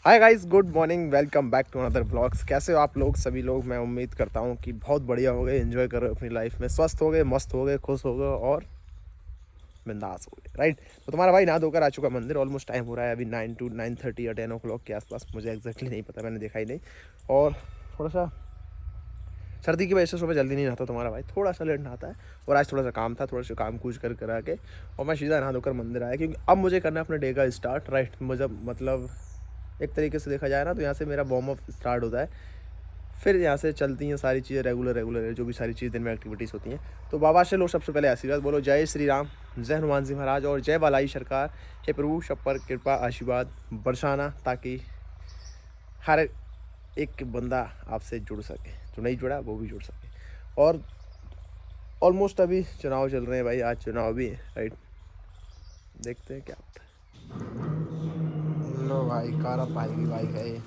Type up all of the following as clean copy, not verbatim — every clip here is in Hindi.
Hi guys, good morning, welcome back to another blogs. कैसे हो आप लोग? सभी लोग मैं उम्मीद करता हूँ कि बहुत बढ़िया हो गए, एंजॉय कर रहे हो अपनी लाइफ में, स्वस्थ हो गए, मस्त हो गए, खुश हो गए और बिंदास हो गए, राइट। तो तुम्हारा भाई नहा धोकर आ चुका मंदिर। ऑलमोस्ट टाइम हो रहा है अभी 9 to 9:30 या 10 o'clock के आसपास, मुझे एग्जैक्टली नहीं पता, मैंने देखा ही नहीं। और थोड़ा सा सर्दी की वजह से सुबह जल्दी नहीं नहाता तुम्हारा भाई, थोड़ा सा लेट नहाता है। और आज थोड़ा सा काम था, थोड़ा सा काम कूच कर करा के और मैं सीधा नहा धोकर मंदिर आया, क्योंकि अब मुझे करना है अपने डे का स्टार्ट, राइट। मुझे मतलब एक तरीके से देखा जाए ना तो यहाँ से मेरा वार्म अप स्टार्ट होता है, फिर यहाँ से चलती हैं सारी चीज़ें रेगुलर जो भी सारी चीज़ें दिन में एक्टिविटीज़ होती हैं। तो बाबा से लो सबसे पहले आशीर्वाद बोलो, जय श्री राम, जय हनुमान जी महाराज और जय बालाई सरकार। हे प्रभु सब पर कृपा आशीर्वाद बरसाना, ताकि हर एक बंदा आपसे जुड़ सके, जो नहीं जुड़ा वो भी जुड़ सके। और ऑलमोस्ट अभी चुनाव चल रहे हैं भाई, आज चुनाव भी है, राइट। देखते हैं क्या होता है। लो भाई, कार भाई की बाइक है ये।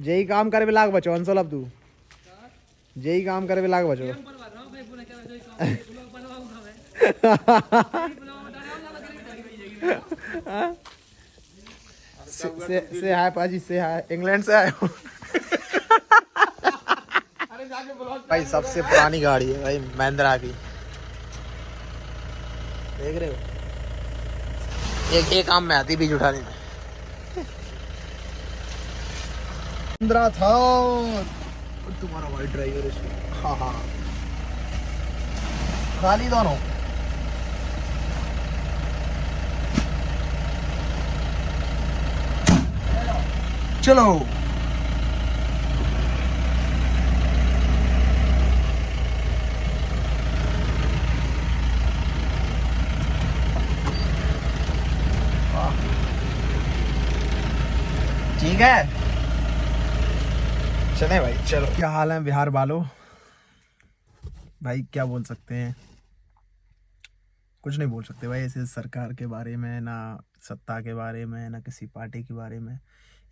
जेई काम करे लाग बचो अंसल, अब तू जेई काम करे लाग बचो। से हाय पाजी, से हाय, इंग्लैंड से आए हो। भाई सबसे पुरानी गाड़ी है भाई, महिंद्रा की, देख रहे हो। एक काम में आती बीज उठाने में। महिंद्रा था और तुम्हारा भाई ड्राइवर इसमें। हाँ हाँ, खाली दोनों। चलो ठीक है, चले भाई चलो। क्या हाल है बिहार वालों? भाई क्या बोल सकते हैं, कुछ नहीं बोल सकते भाई ऐसे सरकार के बारे में, ना सत्ता के बारे में, ना किसी पार्टी के बारे में।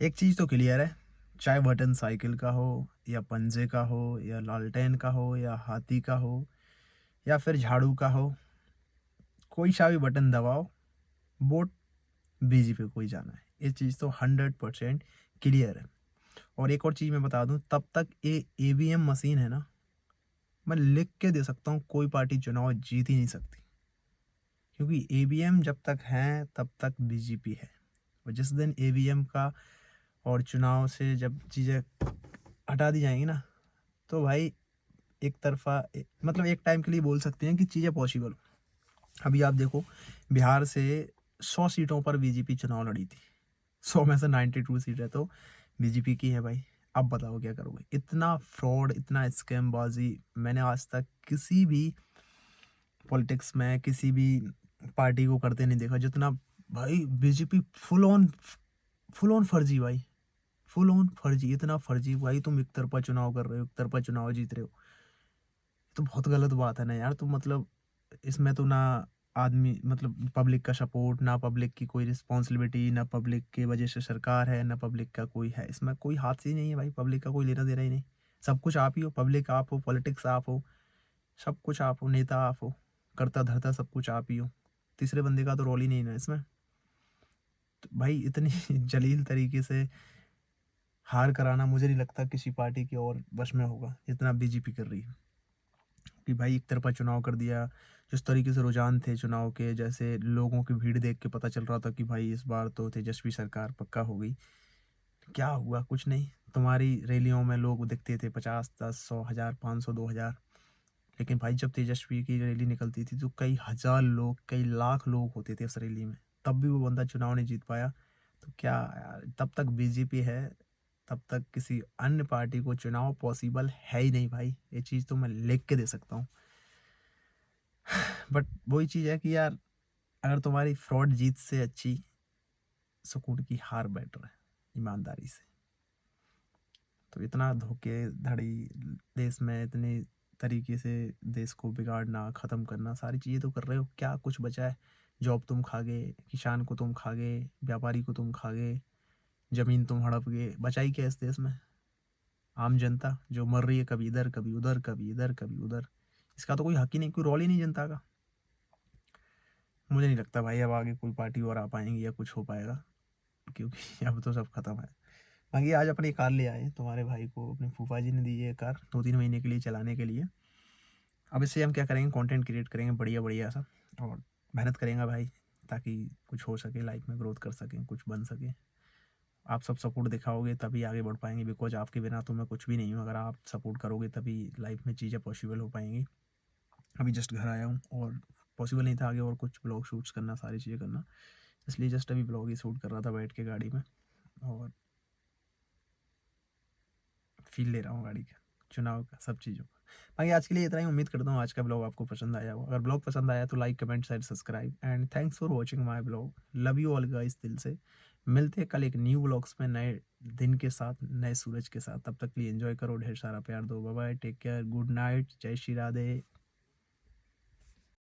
एक चीज़ तो क्लियर है, चाहे बटन साइकिल का हो या पंजे का हो या लालटेन का हो या हाथी का हो या फिर झाड़ू का हो, कोई सा भी बटन दबाओ, वोट बीजेपी को ही जाना है। ये चीज़ तो 100% क्लियर है। और एक और चीज़ मैं बता दूं, तब तक ये ईवीएम मशीन है ना, मैं लिख के दे सकता हूँ कोई पार्टी चुनाव जीत ही नहीं सकती, क्योंकि ईवीएम जब तक है तब तक बीजेपी है। और जिस दिन ईवीएम का और चुनाव से जब चीज़ें हटा दी जाएंगी ना, तो भाई एक तरफा मतलब एक टाइम के लिए बोल सकते हैं कि चीज़ें पॉसिबल। अभी आप देखो, बिहार से 100 सीटों पर बीजेपी चुनाव लड़ी थी, 100 में से 92 सीटें तो बीजेपी की है भाई। अब बताओ क्या करोगे? इतना फ्रॉड, इतना स्कैम बाजी मैंने आज तक किसी भी पॉलिटिक्स में किसी भी पार्टी को करते नहीं देखा जितना भाई बीजेपी। फुल ऑन फर्जी भाई, फुल ऑन फर्जी, इतना फर्जी भाई। तुम एक तरफा चुनाव कर रहे हो, एक तरफा चुनाव जीत रहे हो, तो बहुत गलत बात है ना यार। तुम मतलब इसमें तो ना आदमी मतलब पब्लिक का सपोर्ट, ना पब्लिक की कोई रिस्पॉन्सिबिलिटी, ना पब्लिक की वजह से सरकार है, ना पब्लिक का कोई है, इसमें कोई हाथ ही नहीं है भाई। पब्लिक का कोई लेना देना ही नहीं, सब कुछ आप ही हो। पब्लिक आप हो, पॉलिटिक्स आप हो, सब कुछ आप हो, नेता आप हो, करता धरता सब कुछ आप ही हो। तीसरे बंदे का तो रोल ही नहीं है इसमें। तो भाई इतनी जलील तरीके से हार कराना मुझे नहीं लगता किसी पार्टी के और वश में होगा जितना बीजेपी कर रही है। कि भाई एक तरफा चुनाव कर दिया, जिस तरीके से रुझान थे चुनाव के, जैसे लोगों की भीड़ देख के पता चल रहा था कि भाई इस बार तो तेजस्वी सरकार पक्का हो गई। क्या हुआ? कुछ नहीं। तुम्हारी रैलियों में लोग दिखते थे 50, 10, 100, 1000, 500, 2000, लेकिन भाई जब तेजस्वी की रैली निकलती थी तो कई हजार लोग, कई लाख लोग होते थे उस रैली में, तब भी वो बंदा चुनाव नहीं जीत पाया। तो क्या यार, तब तक बीजेपी है तब तक किसी अन्य पार्टी को चुनाव पॉसिबल है ही नहीं भाई। ये चीज़ तो मैं लिख के दे सकता हूँ। बट वही चीज़ है कि यार, अगर तुम्हारी फ्रॉड जीत से अच्छी सुकून की हार बेटर है, ईमानदारी से। तो इतना धोखेधड़ी देश में, इतने तरीके से देश को बिगाड़ना, ख़त्म करना, सारी चीज़ें तो कर रहे हो, क्या कुछ बचा है? जॉब तुम खा गए, किसान को तुम खा गए, व्यापारी को तुम खा गए, ज़मीन तुम हड़प गए, बचाई क्या इस देश में? आम जनता जो मर रही है, कभी इधर, कभी उधर, कभी इधर, कभी उधर। इसका तो कोई हक ही नहीं, कोई रोल ही नहीं जनता का। मुझे नहीं लगता भाई अब आगे कोई पार्टी और आ पाएँगी या कुछ हो पाएगा, क्योंकि अब तो सब खत्म है। बाकी आज अपनी कार ले आए, तुम्हारे भाई को अपने फूफा जी ने दी है कार 2-3 महीने के लिए चलाने के लिए। अब इससे हम क्या करेंगे, कंटेंट क्रिएट करेंगे बढ़िया-बढ़िया सा, और मेहनत करेंगे भाई, ताकि कुछ हो सके लाइफ में, ग्रोथ कर सकें, कुछ बन सके। आप सब सपोर्ट दिखाओगे तभी आगे बढ़ पाएँगे, बिकॉज़ आपके बिना तो मैं कुछ भी नहीं हूँ। अगर आप सपोर्ट करोगे तभी लाइफ में चीज़ें पॉसिबल हो पाएँगी। अभी जस्ट घर आया हूँ और पॉसिबल नहीं था आगे और कुछ ब्लॉग शूट्स करना, सारी चीज़ें करना। इसलिए जस्ट अभी ब्लॉग ही शूट कर रहा था बैठ के गाड़ी में, और फ़ील ले रहा हूँ गाड़ी का, चुनाव का, सब चीज़ों का। बाकी आज के लिए इतना ही, उम्मीद करता हूँ आज का ब्लॉग आपको पसंद आया हो। अगर ब्लॉग पसंद आया तो like, comment, share, subscribe, and thanks for watching my blog. Love you all guys दिल से। मिलते हैं कल एक न्यू ब्लॉग्स में, नए दिन के साथ, नए सूरज के साथ। तब तक के लिए एंजॉय करो, ढेर सारा प्यार दो। Bye bye, take care, good night, जय श्री राधे।